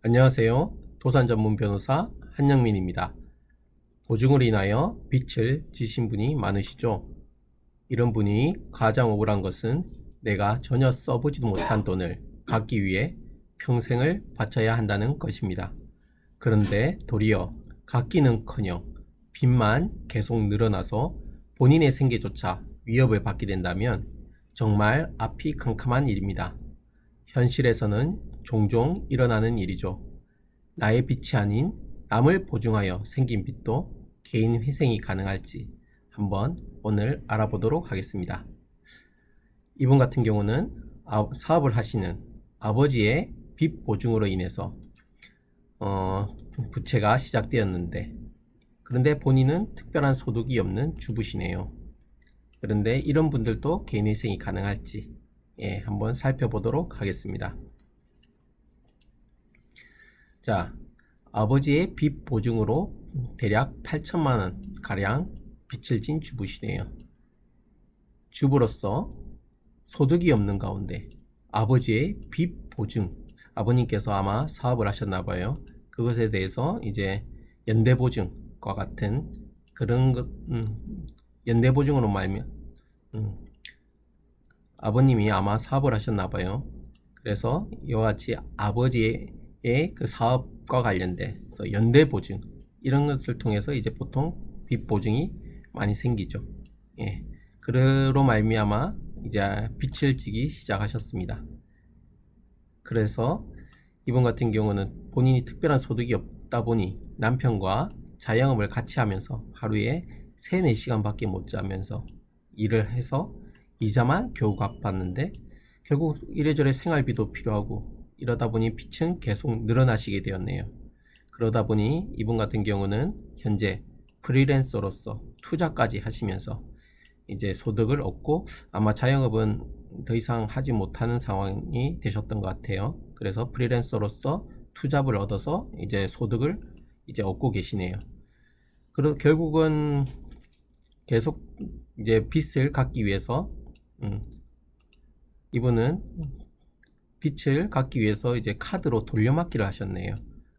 안녕하세요. 도산 전문 변호사 한영민입니다. 보증으로 인하여 빚을 지신 분이 많으시죠? 이런 분이 가장 억울한 것은 내가 전혀 써보지도 못한 돈을 갚기 위해 평생을 바쳐야 한다는 것입니다. 그런데 도리어 갚기는커녕 빚만 계속 늘어나서 본인의 생계조차 위협을 받게 된다면 정말 앞이 캄캄한 일입니다. 현실에서는 종종 일어나는 일이죠. 나의 빚이 아닌 남을 보증하여 생긴 빚도 개인 회생이 가능할지 한번 오늘 알아보도록 하겠습니다. 이분 같은 경우는 사업을 하시는 아버지의 빚 보증으로 인해서 부채가 시작되었는데, 그런데 본인은 특별한 소득이 없는 주부시네요. 그런데 이런 분들도 개인회생이 가능할지 한번 살펴보도록 하겠습니다. 자, 아버지의 빚 보증으로 대략 8천만원 가량 빚을 진 주부시네요. 주부로서 소득이 없는 가운데 아버지의 빚 보증, 아버님께서 아마 사업을 하셨나봐요. 그것에 대해서 이제 연대보증과 같은 그런 것, 연대보증으로 말면 아버님이 아마 사업을 하셨나봐요. 그래서 이와 같이 아버지의 그 사업과 관련돼서 연대보증 이런 것을 통해서 이제 보통 빚 보증이 많이 생기죠. 그로 말미암아 이제 빚을 지기 시작하셨습니다. 그래서 이번 같은 경우는 본인이 특별한 소득이 없다 보니 남편과 자영업을 같이 하면서 하루에 3-4시간 밖에 못 자면서 일을 해서 이자만 겨우 갚았는데 결국 이래저래 생활비도 필요하고 이러다 보니 빚은 계속 늘어나시게 되었네요. 그러다 보니 이분 같은 경우는 현재 프리랜서로서 투자까지 하시면서 이제 소득을 얻고 아마 자영업은 더 이상 하지 못하는 상황이 되셨던 것 같아요. 그래서 프리랜서로서 투잡을 얻어서 이제 소득을 이제 얻고 계시네요. 그리고 결국은 계속 이제 빚을 갚기 위해서 이분은 빚을 갚기 위해서 이제 카드로 돌려막기를 하셨네요.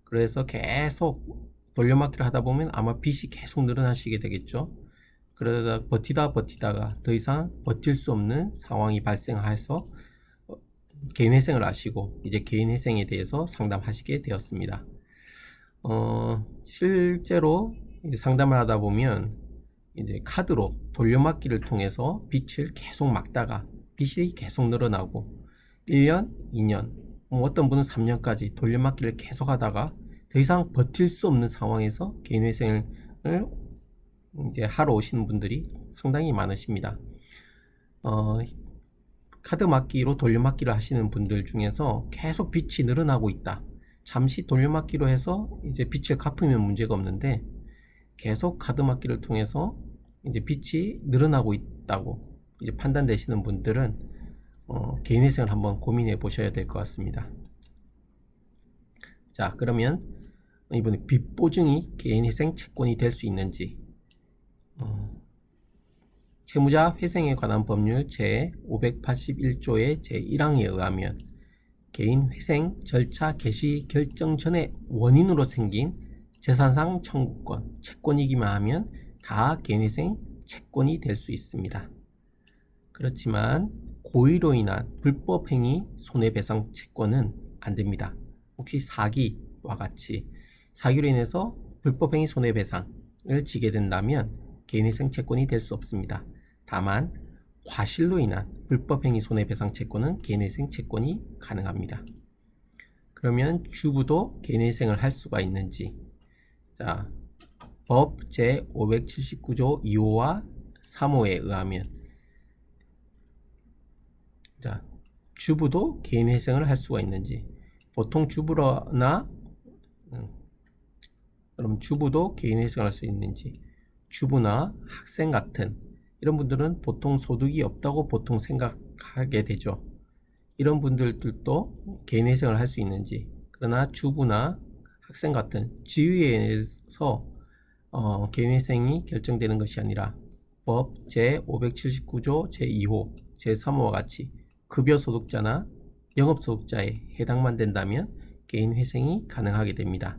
그래서 계속 돌려막기를 하다 보면 아마 빚이 계속 늘어나시게 되겠죠. 그러다 버티다가 더 이상 버틸 수 없는 상황이 발생해서 개인회생을 하시고 이제 개인회생에 대해서 상담하시게 되었습니다. 실제로 이제 상담을 하다 보면 이제 카드로 돌려막기를 통해서 빚을 계속 막다가 빚이 계속 늘어나고 1년, 2년, 어떤 분은 3년까지 돌려막기를 계속 하다가 더 이상 버틸 수 없는 상황에서 개인회생을 이제 하러 오시는 분들이 상당히 많으십니다. 카드 막기로 돌려막기를 하시는 분들 중에서 계속 빚이 늘어나고 있다. 잠시 돌려막기로 해서 이제 빚을 갚으면 문제가 없는데 계속 카드 막기를 통해서 이제 빚이 늘어나고 있다고 이제 판단되시는 분들은 개인회생을 한번 고민해 보셔야 될 것 같습니다. 자, 그러면 이번에 빚 보증이 개인회생 채권이 될 수 있는지, 채무자 회생에 관한 법률 제581조의 제1항에 의하면 개인회생 절차 개시 결정 전에 원인으로 생긴 재산상 청구권, 채권이기만 하면 다 개인회생 채권이 될 수 있습니다. 그렇지만 고의로 인한 불법행위 손해배상 채권은 안 됩니다. 혹시 사기와 같이 사기로 인해서 불법행위 손해배상을 지게 된다면 개인회생 채권이 될 수 없습니다. 다만 과실로 인한 불법행위 손해배상 채권은 개인회생 채권이 가능합니다. 그러면 주부도 개인회생을 할 수가 있는지, 자, 법 제579조 2호와 3호에 의하면 자, 주부도 개인회생을 할 수가 있는지, 보통 주부나 그럼 주부도 개인회생을 할 수 있는지, 주부나 학생 같은 이런 분들은 보통 소득이 없다고 보통 생각하게 되죠. 이런 분들도 개인회생을 할 수 있는지, 그러나 주부나 학생 같은 지위에서 개인회생이 결정되는 것이 아니라 법 제579조 제2호, 제3호와 같이 급여소득자나 영업소득자에 해당만 된다면 개인 회생이 가능하게 됩니다.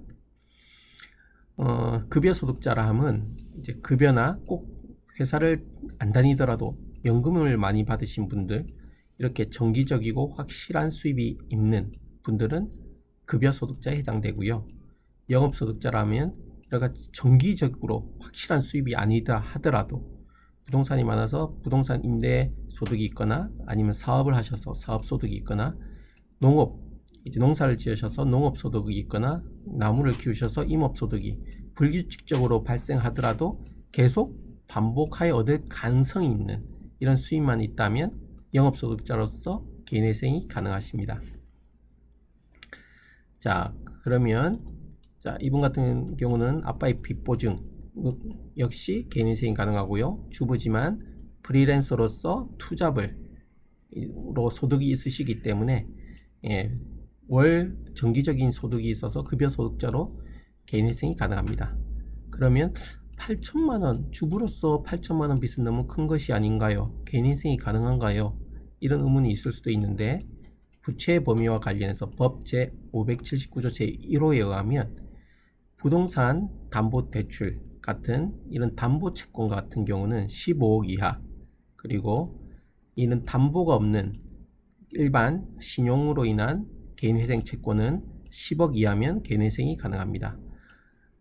급여 소득자라 함은 이제 급여나 꼭 회사를 안 다니더라도 연금을 많이 받으신 분들, 이렇게 정기적이고 확실한 수입이 있는 분들은 급여 소득자에 해당되고요. 영업 소득자라면 여러가지 정기적으로 확실한 수입이 아니다 하더라도 부동산이 많아서 부동산 임대 소득이 있거나 아니면 사업을 하셔서 사업 소득이 있거나 농업, 이제 농사를 지으셔서 농업 소득이 있거나 나무를 키우셔서 임업 소득이 불규칙적으로 발생하더라도 계속 반복하여 얻을 가능성이 있는 이런 수입만 있다면 영업소득자로서 개인회생이 가능하십니다. 자, 그러면 이분 같은 경우는 아빠의 빚보증 역시 개인회생이 가능하고요. 주부지만 프리랜서로서 투잡으로 소득이 있으시기 때문에 월 정기적인 소득이 있어서 급여 소득자로 개인회생이 가능합니다. 그러면 8천만원, 주부로서 8천만원 빚은 너무 큰 것이 아닌가요? 개인회생이 가능한가요? 이런 의문이 있을 수도 있는데, 부채 범위와 관련해서 법 제579조 제1호에 의하면 부동산 담보대출 같은 이런 담보채권 같은 경우는 15억 이하, 그리고 이는 담보가 없는 일반 신용으로 인한 개인회생 채권은 10억 이하면 개인회생이 가능합니다.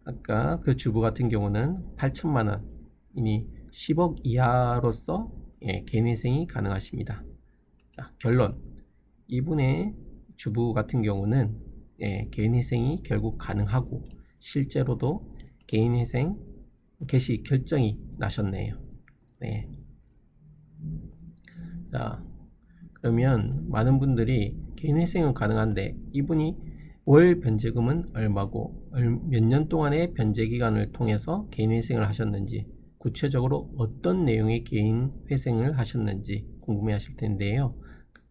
아까 그 주부 같은 경우는 8천만원이니 10억 이하로서 개인회생이 가능하십니다. 자, 결론. 이분의 주부 같은 경우는 개인회생이 결국 가능하고 실제로도 개인회생 개시 결정이 나셨네요. 네. 자, 그러면 많은 분들이 개인회생은 가능한데 이분이 월 변제금은 얼마고 몇 년 동안의 변제기간을 통해서 개인회생을 하셨는지, 구체적으로 어떤 내용의 개인회생을 하셨는지 궁금해 하실 텐데요.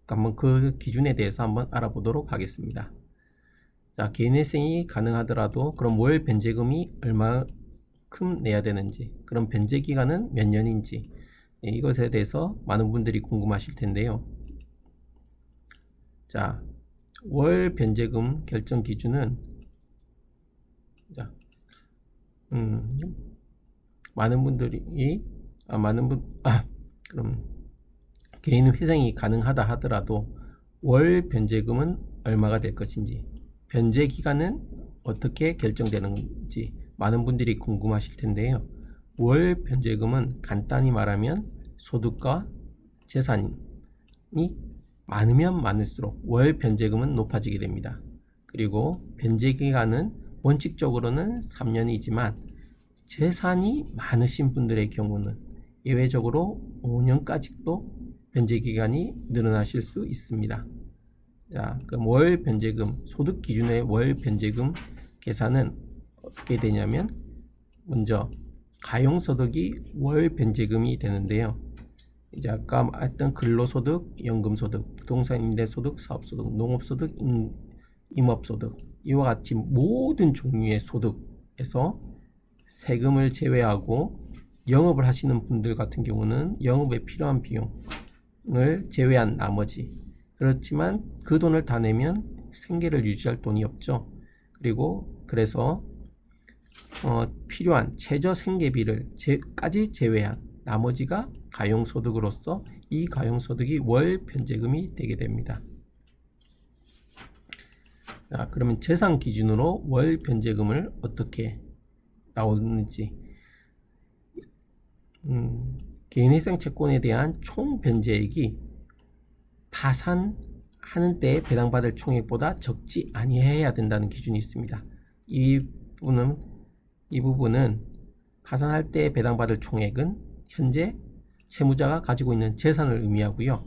한번 그 기준에 대해서 한번 알아보도록 하겠습니다. 자, 개인회생이 가능하더라도 그럼 월 변제금이 얼마큼 내야 되는지, 그럼 변제기간은 몇 년인지, 이것에 대해서 많은 분들이 궁금하실 텐데요. 자, 월 변제금 결정 기준은 많은 분들이 그럼 개인 회생이 가능하다 하더라도 월 변제금은 얼마가 될 것인지, 변제 기간은 어떻게 결정되는지 많은 분들이 궁금하실 텐데요. 월 변제금은 간단히 말하면 소득과 재산이 많으면 많을수록 월 변제금은 높아지게 됩니다. 그리고 변제 기간은 원칙적으로는 3년이지만 재산이 많으신 분들의 경우는 예외적으로 5년까지도 변제 기간이 늘어나실 수 있습니다. 자, 그럼 월 변제금, 소득 기준의 월 변제금 계산은 어떻게 되냐면, 먼저 가용소득이 월 변제금이 되는데요. 이제 아까 했던 근로소득, 연금소득, 부동산 임대소득, 사업소득, 농업소득, 임업소득, 이와 같이 모든 종류의 소득에서 세금을 제외하고 영업을 하시는 분들 같은 경우는 영업에 필요한 비용을 제외한 나머지, 그렇지만 그 돈을 다 내면 생계를 유지할 돈이 없죠. 그리고 그래서 필요한 최저 생계비를 까지 제외한 나머지가 가용소득으로서 이 가용소득이 월 변제금이 되게 됩니다. 자, 그러면 재산 기준으로 월 변제금을 어떻게 나오는지, 개인회생 채권에 대한 총 변제액이 파산하는 때 배당받을 총액보다 적지 아니해야 된다는 기준이 있습니다. 이 부분은 파산할 때 배당받을 총액은 현재 채무자가 가지고 있는 재산을 의미하고요.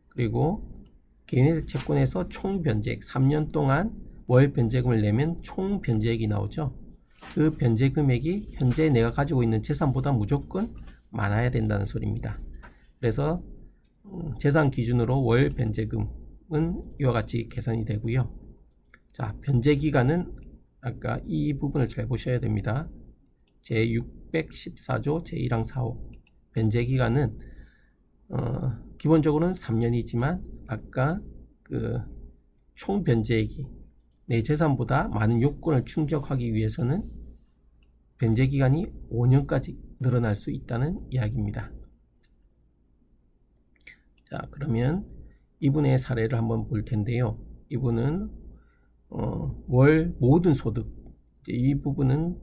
그리고 개인회생 채권에서 총 변제액, 3년 동안 월 변제금을 내면 총 변제액이 나오죠. 그 변제 금액이 현재 내가 가지고 있는 재산보다 무조건 많아야 된다는 소리입니다. 그래서 재산 기준으로 월 변제금은 이와 같이 계산이 되고요. 자, 변제 기간은 아까 이 부분을 잘 보셔야 됩니다. 제614조 제1항 4호 변제 기간은 기본적으로는 3년이지만 아까 그 총 변제액이 내 재산보다 많은 요건을 충족하기 위해서는 변제 기간이 5년까지 늘어날 수 있다는 이야기입니다. 자, 그러면 이분의 사례를 한번 볼 텐데요. 이분은 월 모든 소득, 이 부분은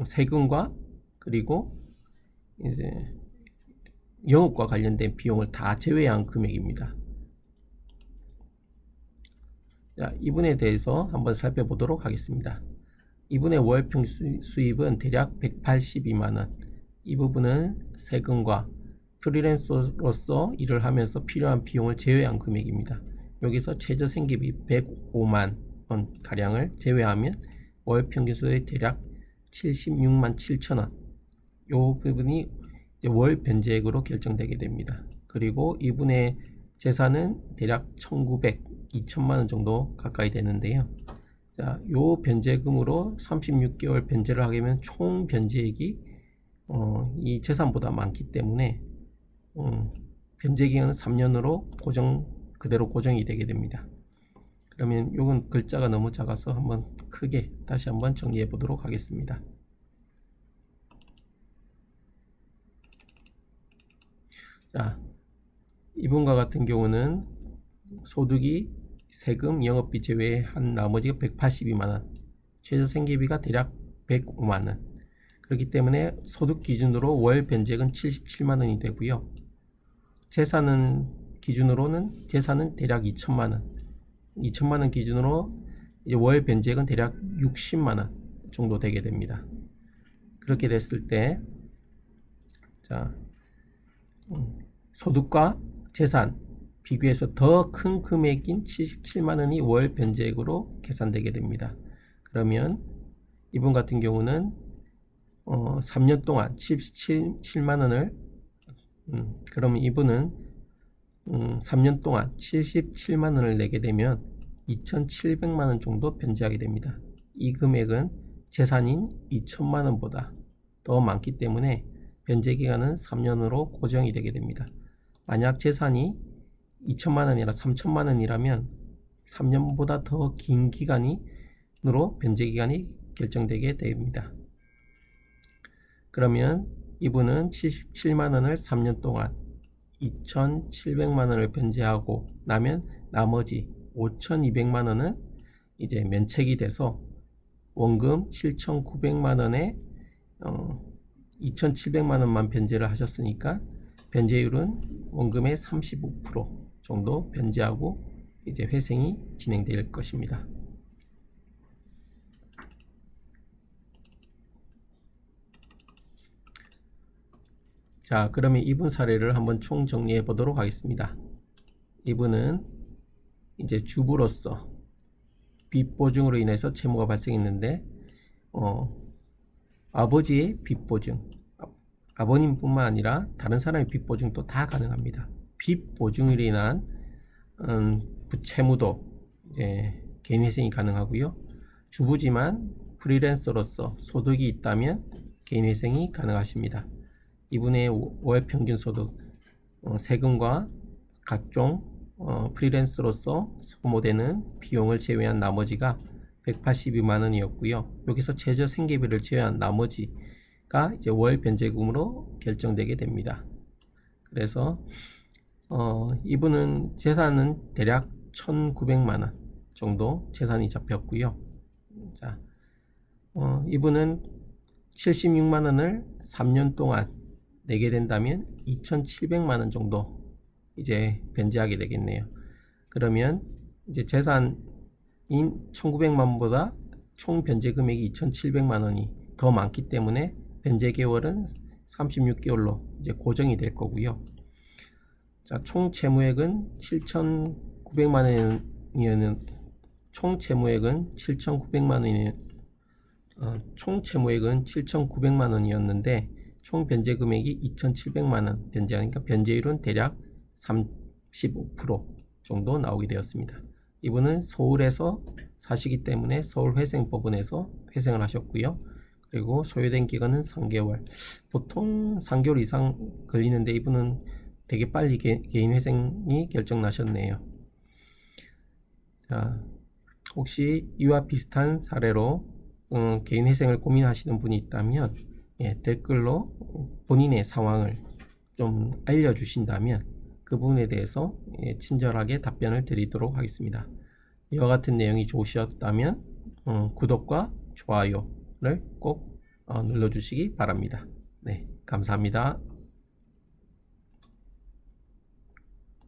세금과 그리고 이제 영업과 관련된 비용을 다 제외한 금액입니다. 자, 이분에 대해서 한번 살펴보도록 하겠습니다. 이분의 월 평균 수입은 대략 182만원. 이 부분은 세금과 프리랜서로서 일을 하면서 필요한 비용을 제외한 금액입니다. 여기서 최저 생계비 105만 원 가량을 제외하면 월 평균 수입 대략 76만 7천 원. 이 부분이 월 변제액으로 결정되게 됩니다. 그리고 이분의 재산은 대략 1,900, 2천만 원 정도 가까이 되는데요. 자, 요 변제금으로 36개월 변제를 하게 되면 총 변제액이 이 재산보다 많기 때문에 변제 기간은 3년으로 그대로 고정이 되게 됩니다. 그러면 요건 글자가 너무 작아서 한번 크게 다시 한번 정리해 보도록 하겠습니다. 자, 이분과 같은 경우는 소득이 세금, 영업비 제외한 나머지가 182만원, 최저 생계비가 대략 105만원. 그렇기 때문에 소득 기준으로 월 변제액은 77만원이 되고요. 재산은 기준으로는 재산은 대략 2천만원, 2천만원 기준으로 이제 월 변제액은 대략 60만원 정도 되게 됩니다. 그렇게 됐을 때, 자, 소득과 재산 비교해서 더 큰 금액인 77만원이 월 변제액으로 계산되게 됩니다. 그러면 이분 같은 경우는 3년 동안 77만원을 그러면 이분은 3년 동안 77만원을 내게 되면 2,700만원 정도 변제하게 됩니다. 이 금액은 재산인 2천만원보다 더 많기 때문에 변제 기간은 3년으로 고정이 되게 됩니다. 만약 재산이 2천만원이나 3천만원이라면 3년보다 더 긴 기간으로 변제 기간이 결정되게 됩니다. 그러면 이분은 77만원을 3년 동안 2,700만원을 변제하고 나면 나머지 5,200만원은 이제 면책이 돼서 원금 7,900만원에 2,700만원만 변제를 하셨으니까 변제율은 원금의 35% 정도 변제하고 이제 회생이 진행될 것입니다. 자, 그러면 이분 사례를 한번 총 정리해 보도록 하겠습니다. 이분은 이제 주부로서 빚 보증으로 인해서 채무가 발생했는데 아버지의 빚 보증, 아버님뿐만 아니라 다른 사람의 빚 보증도 다 가능합니다. 빚 보증으로 인한 채무도 이제 개인회생이 가능하고요. 주부지만 프리랜서로서 소득이 있다면 개인회생이 가능하십니다. 이분의 월 평균 소득, 세금과 각종 프리랜서로서 소모되는 비용을 제외한 나머지가 182만원이었고요. 여기서 최저 생계비를 제외한 나머지가 이제 월 변제금으로 결정되게 됩니다. 그래서 이분은 재산은 대략 1,900만원 정도 재산이 잡혔고요. 자, 이분은 76만원을 3년 동안 내게 된다면 2,700만원 정도 이제 변제하게 되겠네요. 그러면 이제 재산인 1,900만원보다 총 변제 금액이 2,700만원이 더 많기 때문에 변제 개월은 36개월로 이제 고정이 될 거고요. 자, 총 채무액은 7,900만원이었는 총 채무액은 7,900만원이었는데 총 변제 금액이 2,700만원 변제하니까 변제율은 대략 35% 정도 나오게 되었습니다. 이분은 서울에서 사시기 때문에 서울회생법원에서 회생을 하셨고요. 그리고 소요된 기간은 3개월. 보통 3개월 이상 걸리는데 이분은 되게 빨리 개인회생이 결정나셨네요. 자, 혹시 이와 비슷한 사례로 개인 회생을 고민하시는 분이 있다면 댓글로 본인의 상황을 좀 알려주신다면 그 부분에 대해서 친절하게 답변을 드리도록 하겠습니다. 이와 같은 내용이 좋으셨다면 구독과 좋아요를 꼭 눌러주시기 바랍니다. 네, 감사합니다.